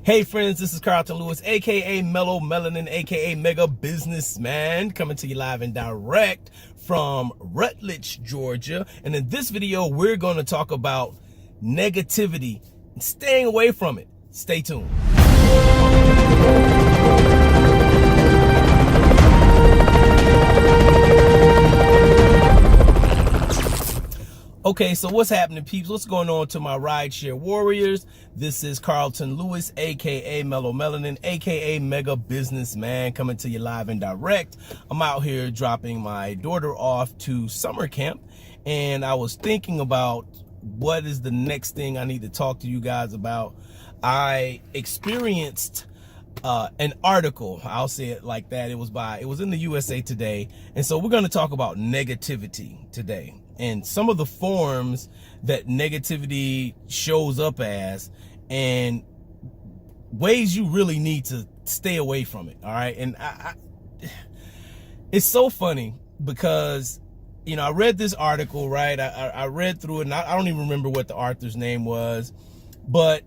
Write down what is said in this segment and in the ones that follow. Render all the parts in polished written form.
Hey friends, this is Carlton Lewis, aka Mellow Melanin, aka Mega Businessman, coming to you live and direct from Rutledge, Georgia. And in this video, we're going to talk about negativity and staying away from it. Stay tuned. Okay, so what's happening, peeps? What's going on to my rideshare warriors? This is Carlton Lewis, aka Mellow Melanin, aka Mega Businessman, coming to you live and direct. I'm out here dropping my daughter off to summer camp, and I was thinking about what is the next thing I need to talk to you guys about. I experienced an article, I'll say it like that. It was in the USA Today, and so we're going to talk about negativity today and some of the forms that negativity shows up as and ways you really need to stay away from it. All right. And it's so funny because, you know, I read this article, right? I read through it, and I don't even remember what the author's name was, but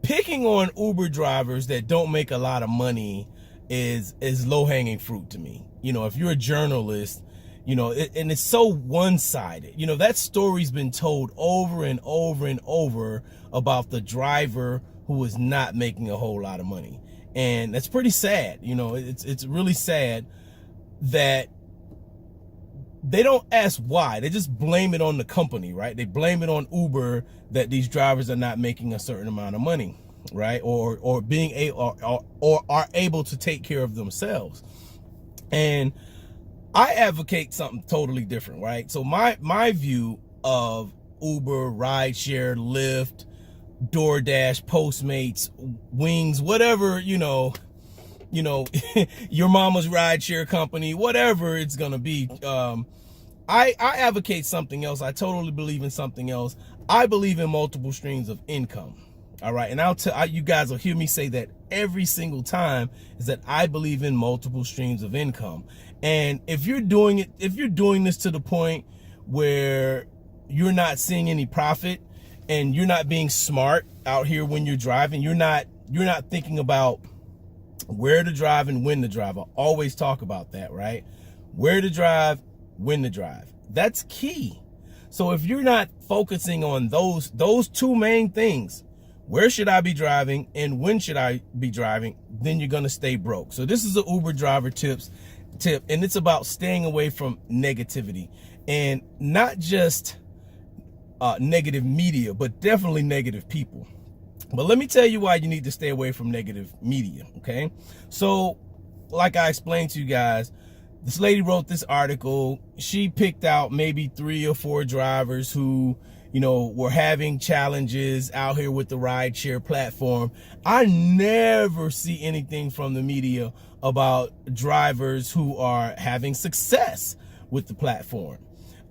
picking on Uber drivers that don't make a lot of money is low-hanging fruit to me. You know, if you're a journalist, you know, and it's so one-sided. You know, that story's been told over and over and over about the driver who is not making a whole lot of money. And that's pretty sad. You know, it's really sad that they don't ask why. They just blame it on the company, right? They blame it on Uber that these drivers are not making a certain amount of money, right? Or being or are able to take care of themselves. And I advocate something totally different, right? So my view of Uber, rideshare, Lyft, DoorDash, Postmates, Wings, whatever, you know, your mama's rideshare company, whatever it's gonna be. I advocate something else. I totally believe in something else. I believe in multiple streams of income. All right, and you guys will hear me say that every single time, is that I believe in multiple streams of income. And if you're doing this to the point where you're not seeing any profit and you're not being smart out here when you're driving, you're not thinking about where to drive and when to drive. I always talk about that, right? Where to drive, when to drive. That's key. So if you're not focusing on those two main things, where should I be driving and when should I be driving, then you're going to stay broke. So this is an Uber driver tip, and it's about staying away from negativity, and not just negative media, but definitely negative people. But let me tell you why you need to stay away from negative media, okay? So, like I explained to you guys, this lady wrote this article. She picked out maybe 3 or 4 drivers who, you know, were having challenges out here with the rideshare platform. I never see anything from the media about drivers who are having success with the platform.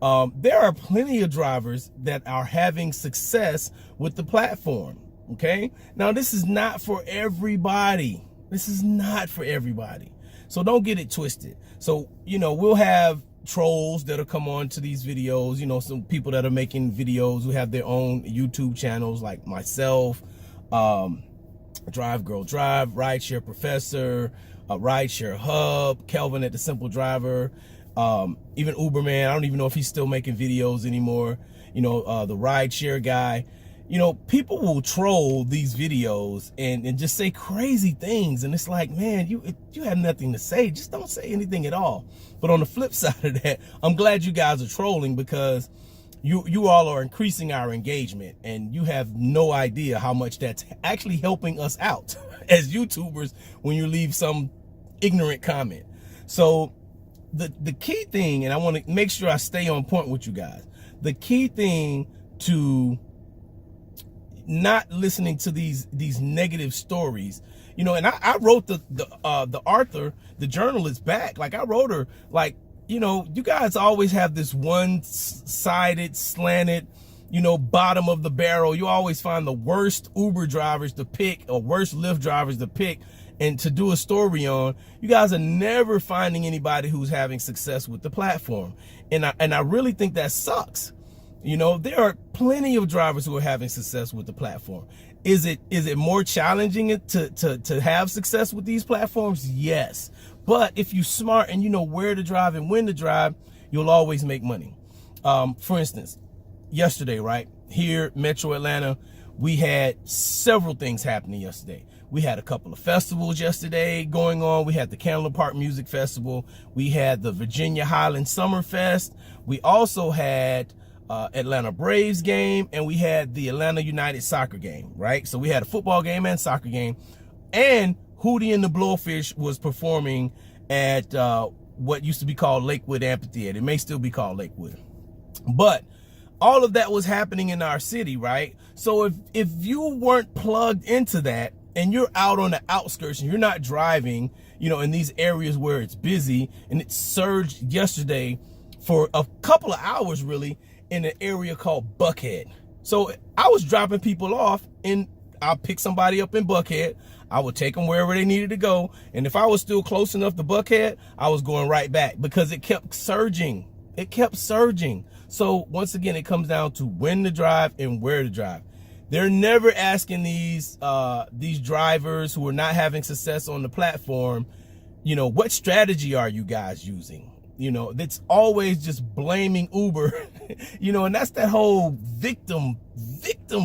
There are plenty of drivers that are having success with the platform. Okay. Now, this is not for everybody. This is not for everybody. So don't get it twisted. So, you know, we'll have trolls that'll come on to these videos, you know, some people that are making videos who have their own YouTube channels, like myself, Drive Girl Drive, Rideshare Professor, Rideshare Hub, Kelvin at the Simple Driver, even Uberman. I don't even know if he's still making videos anymore. You know, the Rideshare guy. You know, people will troll these videos and just say crazy things. And it's like, man, you have nothing to say. Just don't say anything at all. But on the flip side of that, I'm glad you guys are trolling, because you all are increasing our engagement, and you have no idea how much that's actually helping us out as YouTubers when you leave some ignorant comment. So the key thing, and I want to make sure I stay on point with you guys, the key thing to not listening to these negative stories, you know, and I wrote the author, the journalist, back. Like, I wrote her, like, you know, you guys always have this one-sided, slanted, you know, bottom of the barrel. You always find the worst Uber drivers to pick, or worst Lyft drivers to pick and to do a story on. You guys are never finding anybody who's having success with the platform, and I really think that sucks. You know, there are plenty of drivers who are having success with the platform. Is it more challenging to have success with these platforms? Yes. But if you're smart and you know where to drive and when to drive, you'll always make money. For instance, yesterday, right here, Metro Atlanta, we had several things happening yesterday. We had a couple of festivals yesterday going on. We had the Candler Park Music Festival. We had the Virginia Highland Summer Fest. We also had Atlanta Braves game, and we had the Atlanta United soccer game, right? So we had a football game and soccer game, and Hootie and the Blowfish was performing at what used to be called Lakewood Amphitheater. It may still be called Lakewood. But all of that was happening in our city, right? So if you weren't plugged into that and you're out on the outskirts and you're not driving, you know, in these areas where it's busy, and it surged yesterday for a couple of hours really in an area called Buckhead. So I was dropping people off, and I'll pick somebody up in Buckhead. I would take them wherever they needed to go. And if I was still close enough to Buckhead, I was going right back because it kept surging. It kept surging. So once again, it comes down to when to drive and where to drive. They're never asking these drivers who are not having success on the platform, you know, what strategy are you guys using? You know, it's always just blaming Uber, you know, and that's that whole victim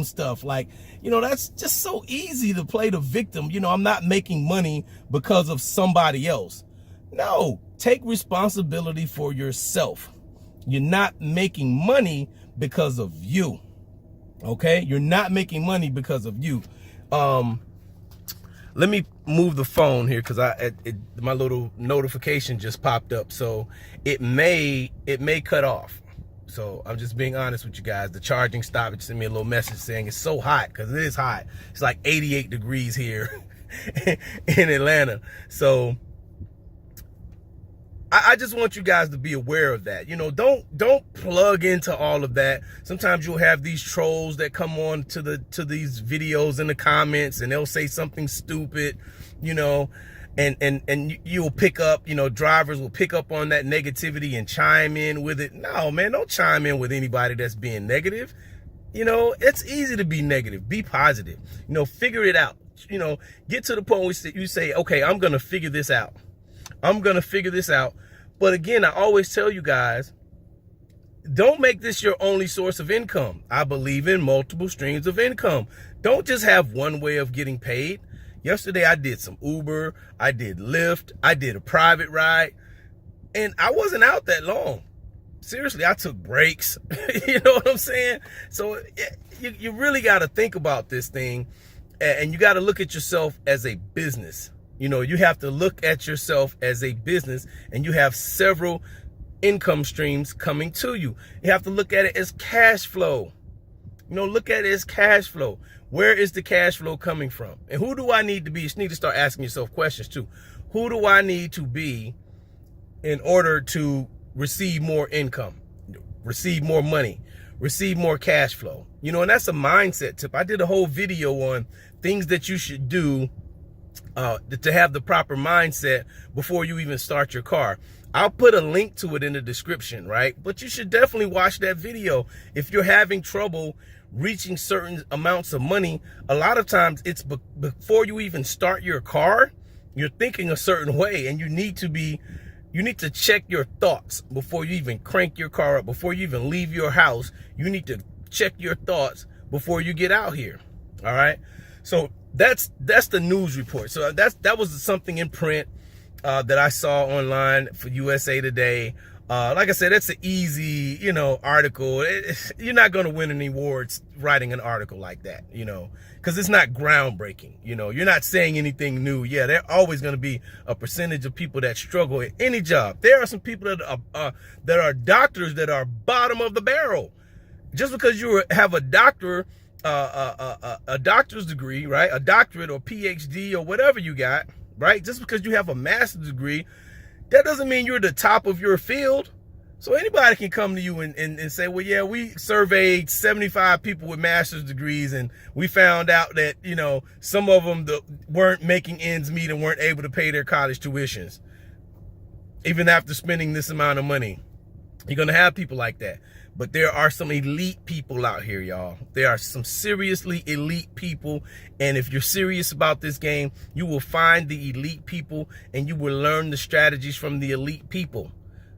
stuff. Like, you know, that's just so easy to play the victim. You know, I'm not making money because of somebody else. No, take responsibility for yourself. You're not making money because of you. Okay? You're not making money because of you. Let me move the phone here because my little notification just popped up. So it may cut off. So I'm just being honest with you guys. The charging stopped. It sent me a little message saying it's so hot, because it is hot. It's like 88 degrees here in Atlanta. So I just want you guys to be aware of that. You know, don't plug into all of that. Sometimes you'll have these trolls that come on to these videos in the comments, and they'll say something stupid, you know, and you'll pick up, you know, drivers will pick up on that negativity and chime in with it. No, man, don't chime in with anybody that's being negative. You know, it's easy to be negative. Be positive. You know, figure it out. You know, get to the point where you say, okay, I'm going to figure this out. I'm going to figure this out. But again, I always tell you guys, don't make this your only source of income. I believe in multiple streams of income. Don't just have one way of getting paid. Yesterday, I did some Uber. I did Lyft. I did a private ride. And I wasn't out that long. Seriously, I took breaks. You know what I'm saying? So you really got to think about this thing. And you got to look at yourself as a business. You know, you have to look at yourself as a business, and you have several income streams coming to you. You have to look at it as cash flow. You know, look at it as cash flow. Where is the cash flow coming from? And who do I need to be? You need to start asking yourself questions too. Who do I need to be in order to receive more income, receive more money, receive more cash flow? You know, and that's a mindset tip. I did a whole video on things that you should do to have the proper mindset before you even start your car. I'll put a link to it in the description, right? But you should definitely watch that video. If you're having trouble reaching certain amounts of money, a lot of times it's before you even start your car, you're thinking a certain way, and you need to check your thoughts before you even crank your car up, before you even leave your house. You need to check your thoughts before you get out here. All right. So that's the news report. So that was something in print that I saw online for USA Today. Like I said, that's an easy, you know, article. You're not going to win any awards writing an article like that, you know, because it's not groundbreaking. You know, you're not saying anything new. Yeah, there are always going to be a percentage of people that struggle at any job. There are some people that are doctors that are bottom of the barrel. Just because you have a doctor, a doctor's degree, right? A doctorate or PhD or whatever you got, right? Just because you have a master's degree, that doesn't mean you're the top of your field. So anybody can come to you and say, well, yeah, we surveyed 75 people with master's degrees, and we found out that, you know, some of them weren't making ends meet and weren't able to pay their college tuitions, even after spending this amount of money. You're going to have people like that. But there are some elite people out here, y'all. There are some seriously elite people. And if you're serious about this game, you will find the elite people and you will learn the strategies from the elite people.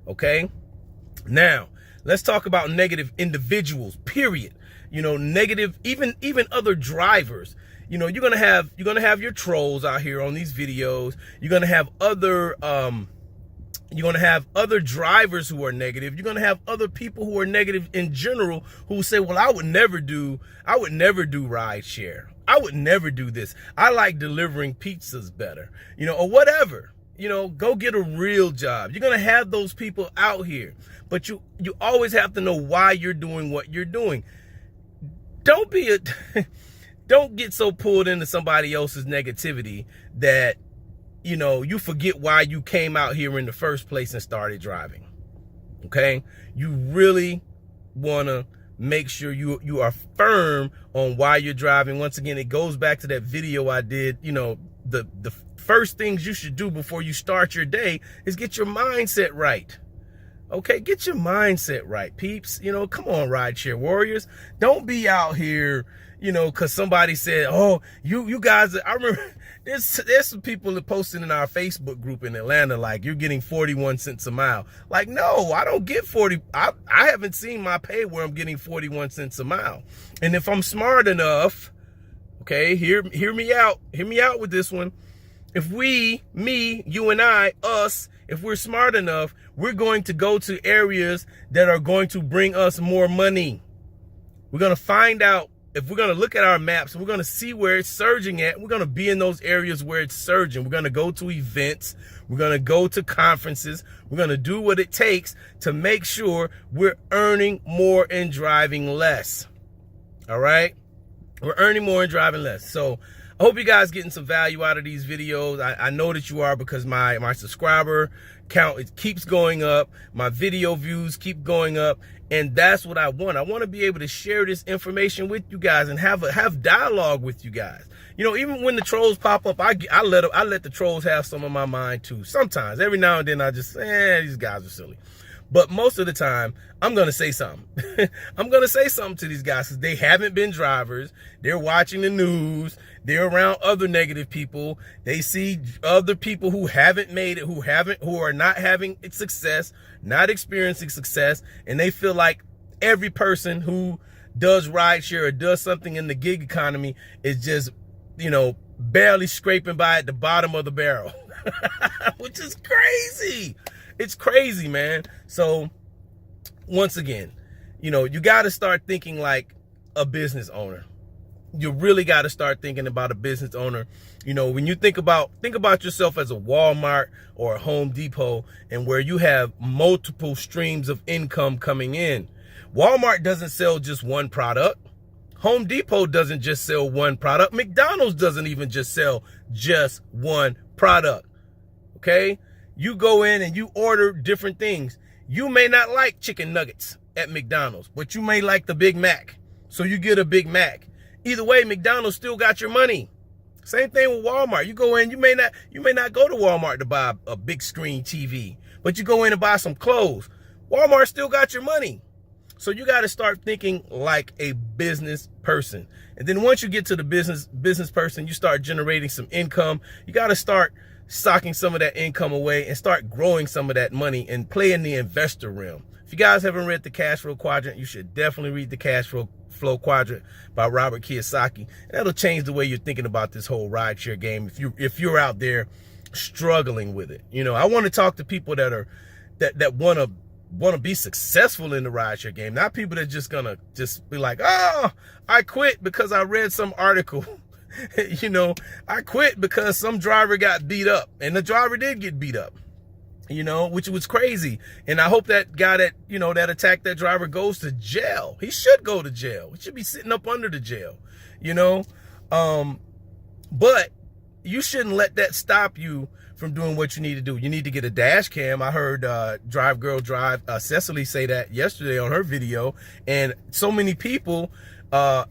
Okay? Now, let's talk about negative individuals, period. You know, negative, even other drivers. You know, you're gonna have your trolls out here on these videos. You're gonna have other drivers who are negative. You're gonna have other people who are negative in general who say, well, I would never do ride share. I would never do this. I like delivering pizzas better, you know, or whatever. You know, go get a real job. You're gonna have those people out here, but you always have to know why you're doing what you're doing. Don't get so pulled into somebody else's negativity that, you know, you forget why you came out here in the first place and started driving. Okay? You really want to make sure you are firm on why you're driving. Once again, it goes back to that video I did. You know, the first things you should do before you start your day is get your mindset right. Okay, get your mindset right, peeps. You know, come on, rideshare warriors. Don't be out here, you know, because somebody said, oh, you guys, I remember there's some people that posted in our Facebook group in Atlanta, like, you're getting 41 cents a mile. Like, no, I don't get 40. I haven't seen my pay where I'm getting 41 cents a mile. And if I'm smart enough, okay, hear me out with this one. If me, you and I, us, if we're smart enough, we're going to go to areas that are going to bring us more money. We're going to find out, if we're going to look at our maps, we're going to see where it's surging at. We're going to be in those areas where it's surging. We're going to go to events. We're going to go to conferences. We're going to do what it takes to make sure we're earning more and driving less. All right? We're earning more and driving less. So I hope you guys getting some value out of these videos. I know that you are, because my subscriber count, it keeps going up. My video views keep going up. And that's what I want. I want to be able to share this information with you guys and have dialogue with you guys. You know, even when the trolls pop up, I let the trolls have some of my mind too. Sometimes, every now and then, I just, these guys are silly. But most of the time, I'm going to say something. I'm going to say something to these guys because they haven't been drivers. They're watching the news. They're around other negative people. They see other people who haven't made it, who are not having success, not experiencing success. And they feel like every person who does rideshare or does something in the gig economy is just, you know, barely scraping by at the bottom of the barrel, which is crazy. It's crazy, man. So once again, you know, you got to start thinking like a business owner. You really got to start thinking about a business owner. You know, when you think about yourself as a Walmart or a Home Depot, and where you have multiple streams of income coming in. Walmart doesn't sell just one product. Home Depot doesn't just sell one product. McDonald's doesn't even just sell just one product. Okay? You go in and you order different things. You may not like chicken nuggets at McDonald's, but you may like the Big Mac. So you get a Big Mac. Either way, McDonald's still got your money. Same thing with Walmart. You go in, you may not go to Walmart to buy a big screen TV, but you go in and buy some clothes. Walmart still got your money. So you got to start thinking like a business person. And then once you get to the business person, you start generating some income. You got to start stocking some of that income away and start growing some of that money and play in the investor realm. If you guys haven't read the Cash Flow Quadrant, you should definitely read the Cash Flow Quadrant by Robert Kiyosaki. And that'll change the way you're thinking about this whole rideshare game if you're out there struggling with it. You know, I want to talk to people that want to be successful in the rideshare game, not people that just gonna be like, oh, I quit because I read some article. You know, I quit because some driver got beat up, and the driver did get beat up, you know, which was crazy. And I hope that guy that, you know, that attacked that driver goes to jail. He should go to jail. He should be sitting up under the jail, you know. But you shouldn't let that stop you from doing what you need to do. You need to get a dash cam. I heard Drive Girl Drive, Cecily say that yesterday on her video. And so many people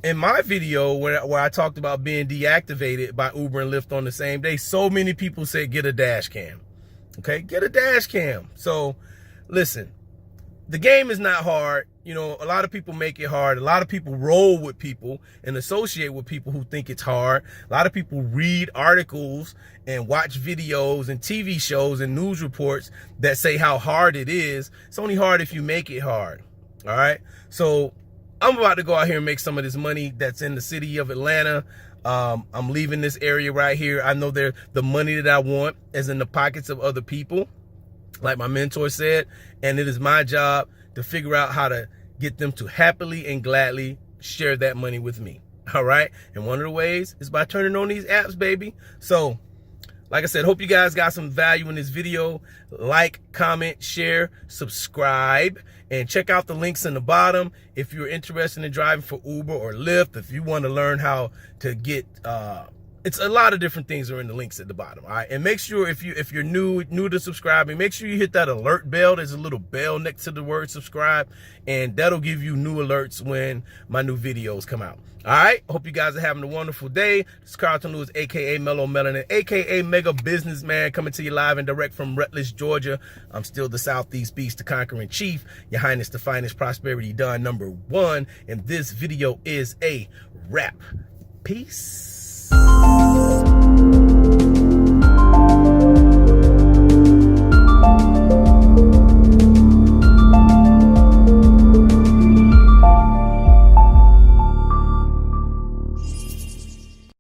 in my video where I talked about being deactivated by Uber and Lyft on the same day, so many people said get a dash cam. Okay, get a dash cam. So listen, the game is not hard. You know, a lot of people make it hard. A lot of people roll with people and associate with people who think it's hard. A lot of people read articles and watch videos and TV shows and news reports that say how hard it is. It's only hard if you make it hard. All right. So I'm about to go out here and make some of this money that's in the city of Atlanta. I'm leaving this area right here. I know the money that I want is in the pockets of other people, like my mentor said, and it is my job to figure out how to get them to happily and gladly share that money with me. All right. And one of the ways is by turning on these apps, baby. So like I said, hope you guys got some value in this video. Like, comment, share, subscribe, and check out the links in the bottom if you're interested in driving for Uber or Lyft. If you want to learn how to get, it's a lot of different things are in the links at the bottom. All right. And make sure if you're new to subscribing, make sure you hit that alert bell. There's a little bell next to the word subscribe, and that'll give you new alerts when my new videos come out. All right. Hope you guys are having a wonderful day. This is Carlton Lewis, aka Mellow Melanin, aka Mega Businessman, coming to you live and direct from Rutledge, Georgia. I'm still the Southeast Beast, the Conquering Chief, Your Highness, the finest prosperity done #1. And this video is a wrap. Peace.